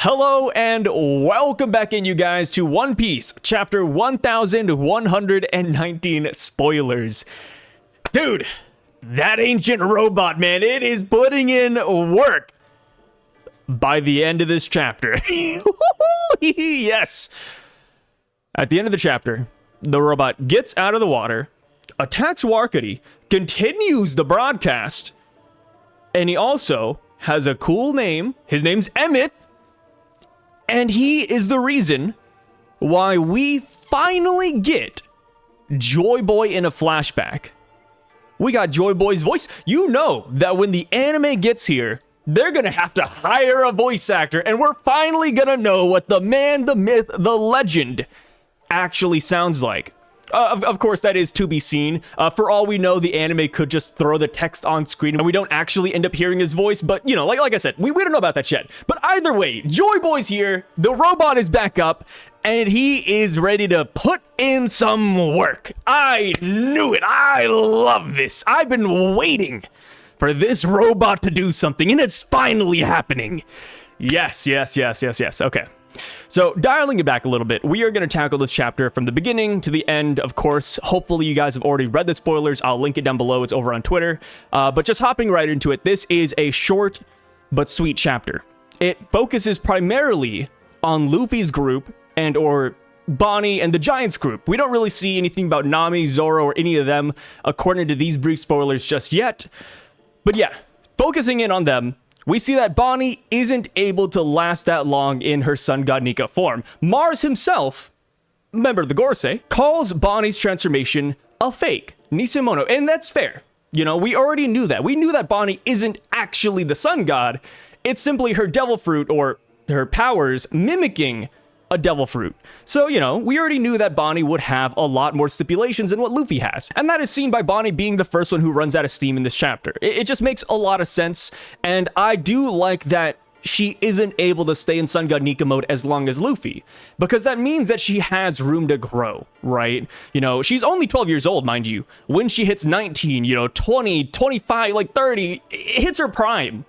Hello and welcome back in, you guys, to One Piece, chapter 1119 spoilers. Dude, that ancient robot, man, it is putting in work by the end of this chapter. Yes. At the end of the chapter, the robot gets out of the water, attacks Warkity, continues the broadcast, and he also has a cool name. His name's EMETH. And he is the reason why we finally get Joy Boy in a flashback. We got Joy Boy's voice. You know that when the anime gets here, they're going to have to hire a voice actor. And we're finally going to know what the man, the myth, the legend actually sounds like. Of course, that is to be seen. For all we know, the anime could just throw the text on screen and we don't actually end up hearing his voice. But, you know, like I said, we don't know about that yet. But either way, Joy Boy's here, the robot is back up, and he is ready to put in some work. I knew it. I love this. I've been waiting for this robot to do something, and it's finally happening. Yes. Okay. So, dialing it back a little bit, we are going to tackle this chapter from the beginning to the end, of course. Hopefully, you guys have already read the spoilers. I'll link it down below. It's over on Twitter. But just hopping right into it, this is a short but sweet chapter. It focuses primarily on Luffy's group or Bonnie and the Giants group. We don't really see anything about Nami, Zoro, or any of them according to these brief spoilers just yet. But yeah, focusing in on them, we see that Bonnie isn't able to last that long in her Sun God Nika form. Mars himself, member of the gorosei, calls Bonnie's transformation a fake, Nisemono, and that's fair. You know, we already knew that. We knew that Bonnie isn't actually the Sun God. It's simply her devil fruit or her powers mimicking a devil fruit. So, you know, we already knew that Bonnie would have a lot more stipulations than what Luffy has. And that is seen by Bonnie being the first one who runs out of steam in this chapter. It just makes a lot of sense. And I do like that she isn't able to stay in Sun God Nika mode as long as Luffy, because that means that she has room to grow, right? You know, she's only 12 years old, mind you. When she hits 19, you know, 20, 25, like 30, it hits her prime.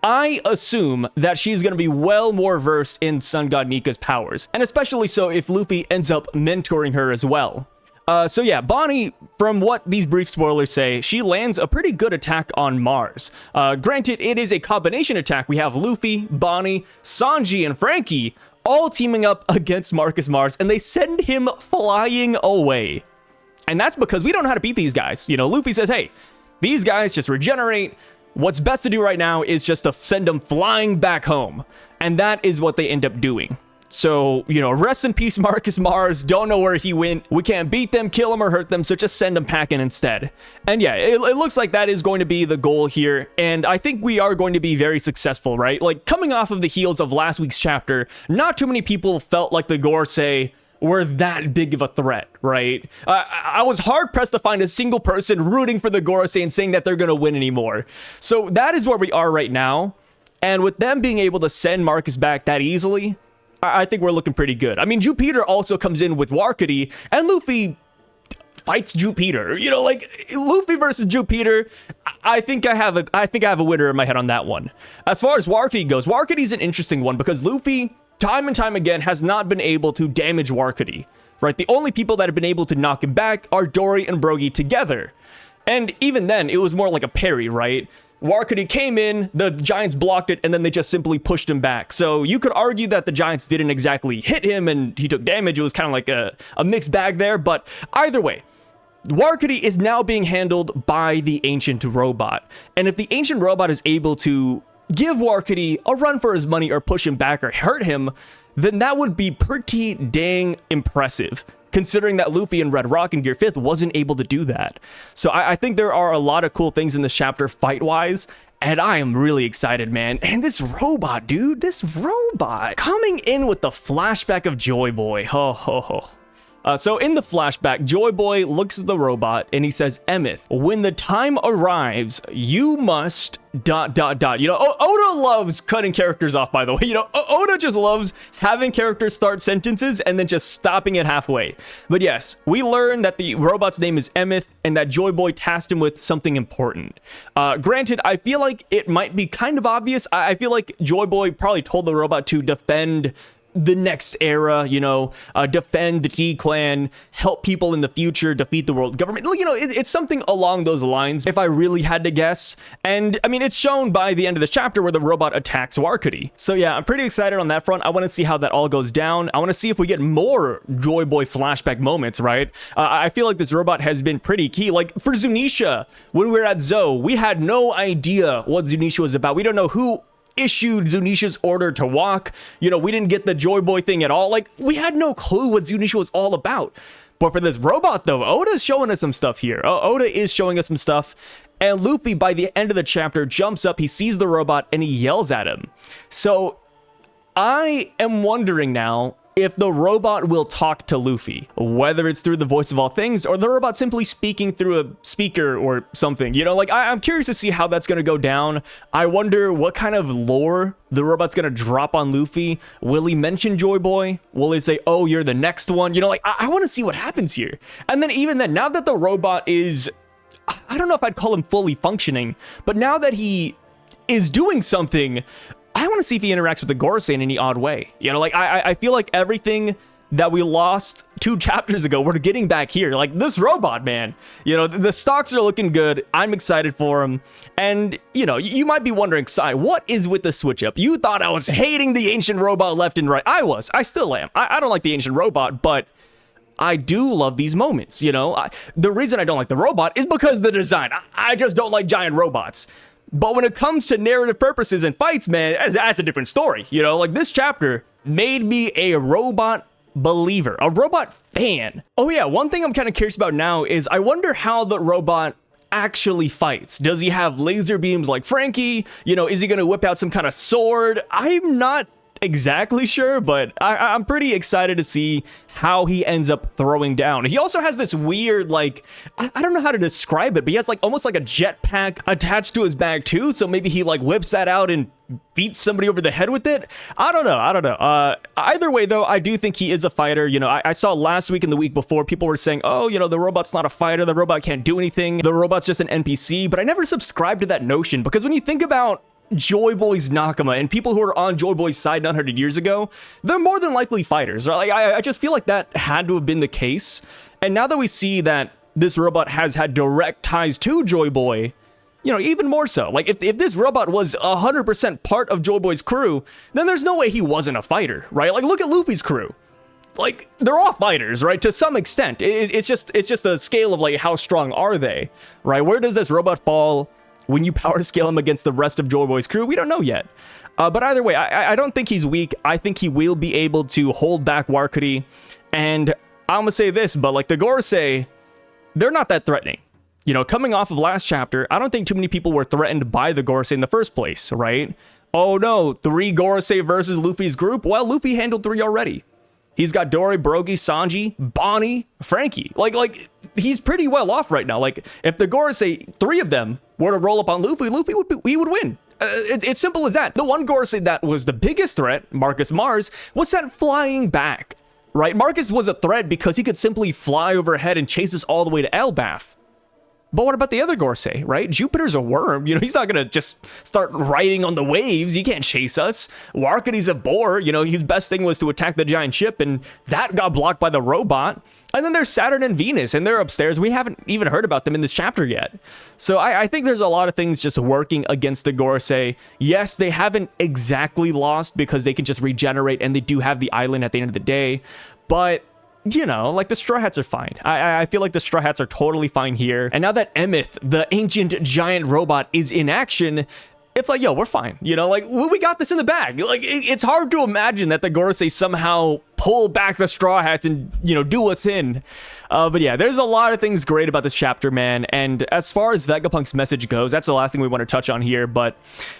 I assume that she's going to be well more versed in Sun God Nika's powers, and especially so if Luffy ends up mentoring her as well. So yeah, Bonnie, from what these brief spoilers say, she lands a pretty good attack on Mars. Granted, it is a combination attack. We have Luffy, Bonnie, Sanji, and Frankie all teaming up against Marcus Mars, and they send him flying away. And that's because we don't know how to beat these guys. You know, Luffy says, hey, these guys just regenerate. What's best to do right now is just to send them flying back home. And that is what they end up doing. So, you know, rest in peace, Marcus Mars. Don't know where he went. We can't beat them, kill them, or hurt them, so just send them packing instead. And yeah, it looks like that is going to be the goal here. And I think we are going to be very successful, right? Like, coming off of the heels of last week's chapter, not too many people felt like the gorosei were that big of a threat, right? I was hard-pressed to find a single person rooting for the gorosei and saying that they're going to win anymore. So that is where we are right now. And with them being able to send Marcus back that easily, I think we're looking pretty good. I mean, Jupiter also comes in with Warkity, and Luffy fights Jupiter. You know, like, Luffy versus Jupiter, I think I have a winner in my head on that one. As far as Warkity goes, Warkity's an interesting one because Luffy, time and time again, has not been able to damage Warkity, right? The only people that have been able to knock him back are Dory and Brogy together. And even then, it was more like a parry, right? Warkity came in, the Giants blocked it, and then they just simply pushed him back. So you could argue that the Giants didn't exactly hit him and he took damage. It was kind of like a mixed bag there. But either way, Warkity is now being handled by the ancient robot. And if the ancient robot is able to give Warkity a run for his money or push him back or hurt him, then that would be pretty dang impressive, considering that Luffy in Red Rock and Gear 5th wasn't able to do that. So I think there are a lot of cool things in this chapter fight-wise, and I am really excited, man. And this robot, dude, this robot coming in with the flashback of Joy Boy. Ho, ho, ho. So in the flashback, Joy Boy looks at the robot and he says, "Emeth, when the time arrives, you must ... You know, Oda loves cutting characters off, by the way. You know, Oda just loves having characters start sentences and then just stopping it halfway. But yes, we learn that the robot's name is Emeth and that Joy Boy tasked him with something important. Granted, I feel like it might be kind of obvious. I feel like Joy Boy probably told the robot to defend the next era, you know, defend the T-Clan, help people in the future, defeat the world government. You know, it's something along those lines, if I really had to guess. And, I mean, it's shown by the end of this chapter where the robot attacks Warkody. So, yeah, I'm pretty excited on that front. I want to see how that all goes down. I want to see if we get more Joy Boy flashback moments, right? I feel like this robot has been pretty key. Like, for Zunisha, when we were at Zoe, we had no idea what Zunisha was about. We don't know who issued Zunisha's order to walk. You know, we didn't get the Joy Boy thing at all. Like, we had no clue what Zunisha was all about. But for this robot, though, Oda's showing us some stuff here. Oda is showing us some stuff. And Luffy, by the end of the chapter, jumps up, he sees the robot, and he yells at him. So, I am wondering now if the robot will talk to Luffy, whether it's through the voice of all things or the robot simply speaking through a speaker or something. You know, like, I'm curious to see how that's going to go down. I wonder what kind of lore the robot's going to drop on Luffy. Will he mention Joy Boy? Will he say, "Oh, you're the next one"? You know, like, I want to see what happens here. And then even then, now that the robot is, I don't know if I'd call him fully functioning, but now that he is doing something, I want to see if he interacts with the gorosei in any odd way. You know, like, I feel like everything that we lost 2 chapters ago, we're getting back here. Like, this robot, man, you know, the stocks are looking good. I'm excited for him. And, you know, you might be wondering, Sai, what is with the switch up? You thought I was hating the ancient robot left and right. I was. I still am. I don't like the ancient robot, but I do love these moments, you know? The reason I don't like the robot is because of the design. I just don't like giant robots. But when it comes to narrative purposes and fights, man, that's a different story. You know, like, this chapter made me a robot believer, a robot fan. Oh yeah, one thing I'm kind of curious about now is I wonder how the robot actually fights. Does he have laser beams like Frankie? You know, is he going to whip out some kind of sword? I'm not exactly sure, but I'm pretty excited to see how he ends up throwing down. He also has this weird, like, I don't know how to describe it, but he has like almost like a jetpack attached to his back too, so maybe he like whips that out and beats somebody over the head with it. I don't know. Either way, though, I do think he is a fighter. You know, I saw last week and the week before, people were saying, "Oh, you know, the robot's not a fighter, the robot can't do anything, the robot's just an NPC," but I never subscribed to that notion, because when you think about Joy Boy's Nakama and people who are on Joy Boy's side 900 years ago, they're more than likely fighters, right? Like, I just feel like that had to have been the case. And now that we see that this robot has had direct ties to Joy Boy, you know, even more so. Like, if this robot was 100% part of Joy Boy's crew, then there's no way he wasn't a fighter, right? Like, look at Luffy's crew. Like, they're all fighters, right? To some extent. It's just a scale of, like, how strong are they, right? Where does this robot fall when you power scale him against the rest of Joy Boy's crew? We don't know yet. But either way, I don't think he's weak. I think he will be able to hold back Warkody. And I'm gonna say this, but like, the gorosei, they're not that threatening. You know, coming off of last chapter, I don't think too many people were threatened by the gorosei in the first place, right? Oh no, 3 gorosei versus Luffy's group? Well, Luffy handled 3 already. He's got Dory, Brogy, Sanji, Bonnie, Frankie. Like he's pretty well off right now. Like, if the gorosei, 3 of them, were to roll up on Luffy, he would win. It's simple as that. The one gorosei that was the biggest threat, Marcus Mars, was sent flying back, right? Marcus was a threat because he could simply fly overhead and chase us all the way to Elbaf. But what about the other gorosei, right? Jupiter's a worm. You know, he's not going to just start riding on the waves. He can't chase us. Warkody's a boar. You know, his best thing was to attack the giant ship, and that got blocked by the robot. And then there's Saturn and Venus, and they're upstairs. We haven't even heard about them in this chapter yet. So I think there's a lot of things just working against the gorosei. Yes, they haven't exactly lost because they can just regenerate, and they do have the island at the end of the day. But you know, like, the Straw Hats are fine. I feel like the Straw Hats are totally fine here. And now that Emeth, the ancient giant robot, is in action, it's like, yo, we're fine. You know, like, we got this in the bag. Like, it's hard to imagine that the gorosei somehow pull back the Straw Hats and, you know, do us in. But yeah, there's a lot of things great about this chapter, man. And as far as Vegapunk's message goes, that's the last thing we want to touch on here. But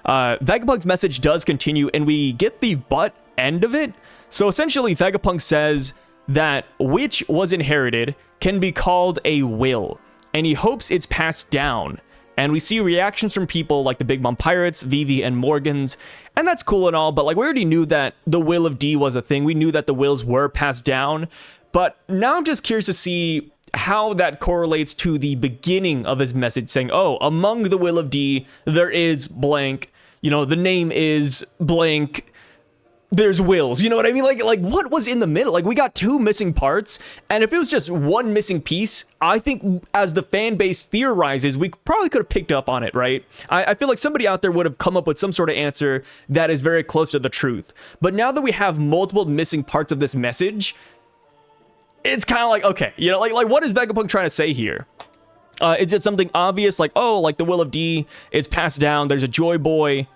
Vegapunk's message does continue, and we get the butt end of it. So essentially, Vegapunk says, that which was inherited can be called a will, and he hopes it's passed down. And we see reactions from people like the Big Mom Pirates, Vivi, and Morgans, and that's cool and all, but like we already knew that the will of D was a thing. We knew that the wills were passed down, but now I'm just curious to see how that correlates to the beginning of his message saying, oh, among the will of D, there is blank, you know, the name is blank, there's wills, you know what I mean? Like what was in the middle? Like we got two missing parts, and if it was just one missing piece, I think as the fan base theorizes, we probably could have picked up on it, right? I feel like somebody out there would have come up with some sort of answer that is very close to the truth. But now that we have multiple missing parts of this message, it's kind of like, okay, you know, like what is Vegapunk trying to say here? Is it something obvious like, oh, like the will of D, it's passed down, there's a Joy Boy,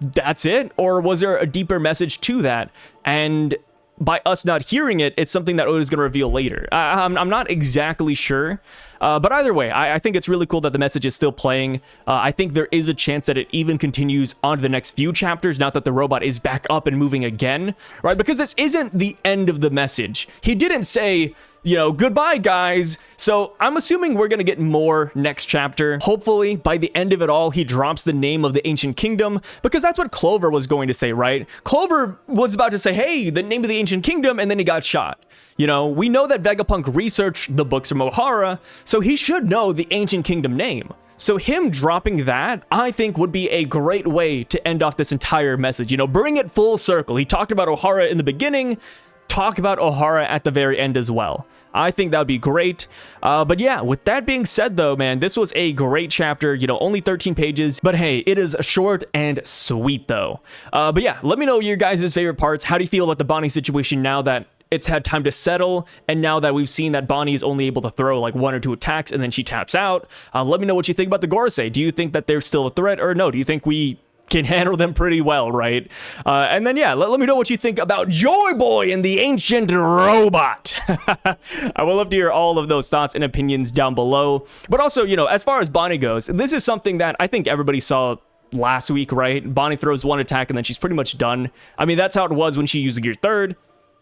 that's it? Or was there a deeper message to that? And by us not hearing it, it's something that Oda's going to reveal later. I'm not exactly sure. But either way, I think it's really cool that the message is still playing. I think there is a chance that it even continues on to the next few chapters, now that the robot is back up and moving again, right? Because this isn't the end of the message. He didn't say, you know, goodbye, guys. So I'm assuming we're going to get more next chapter. Hopefully, by the end of it all, he drops the name of the Ancient Kingdom, because that's what Clover was going to say, right? Clover was about to say, hey, the name of the Ancient Kingdom, and then he got shot. You know, we know that Vegapunk researched the books from Ohara, so he should know the Ancient Kingdom name. So him dropping that, I think, would be a great way to end off this entire message. You know, bring it full circle. He talked about Ohara in the beginning, talk about Ohara at the very end as well. I think that would be great. But yeah, with that being said though, man, this was a great chapter, you know, only 13 pages, but hey, it is short and sweet though. But yeah, let me know your guys' favorite parts. How do you feel about the Bonnie situation now that it's had time to settle, and now that we've seen that Bonnie is only able to throw like 1 or 2 attacks and then she taps out? Let me know what you think about the gorosei. Do you think that they're still a threat, or no? Do you think we can handle them pretty well, right? And then yeah, let me know what you think about Joy Boy and the Ancient Robot. I would love to hear all of those thoughts and opinions down below. But also, you know, as far as Bonnie goes, this is something that I think everybody saw last week, right? Bonnie throws 1 attack and then she's pretty much done. I mean, that's how it was when she used Gear 3rd.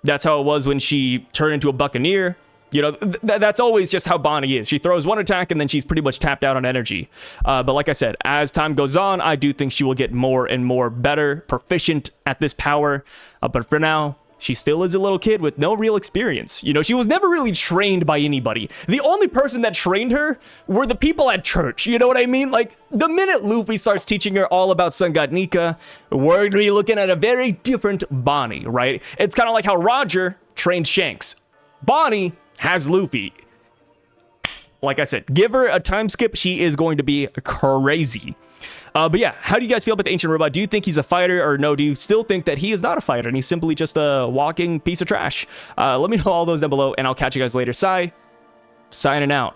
That's how it was when she turned into a Buccaneer. You know, that's always just how Bonnie is. She throws 1 attack and then she's pretty much tapped out on energy. But like I said, as time goes on, I do think she will get more and more better, proficient at this power. But for now, she still is a little kid with no real experience. You know, she was never really trained by anybody. The only person that trained her were the people at church. You know what I mean? Like, the minute Luffy starts teaching her all about Sun God Nika, we're going to be looking at a very different Bonnie, right? It's kind of like how Roger trained Shanks. Bonnie has Luffy. Like I said, give her a time skip, she is going to be crazy. But yeah, how do you guys feel about the Ancient Robot? Do you think he's a fighter, or no, do you still think that he is not a fighter and he's simply just a walking piece of trash? Let me know all those down below, and I'll catch you guys later. Signing out.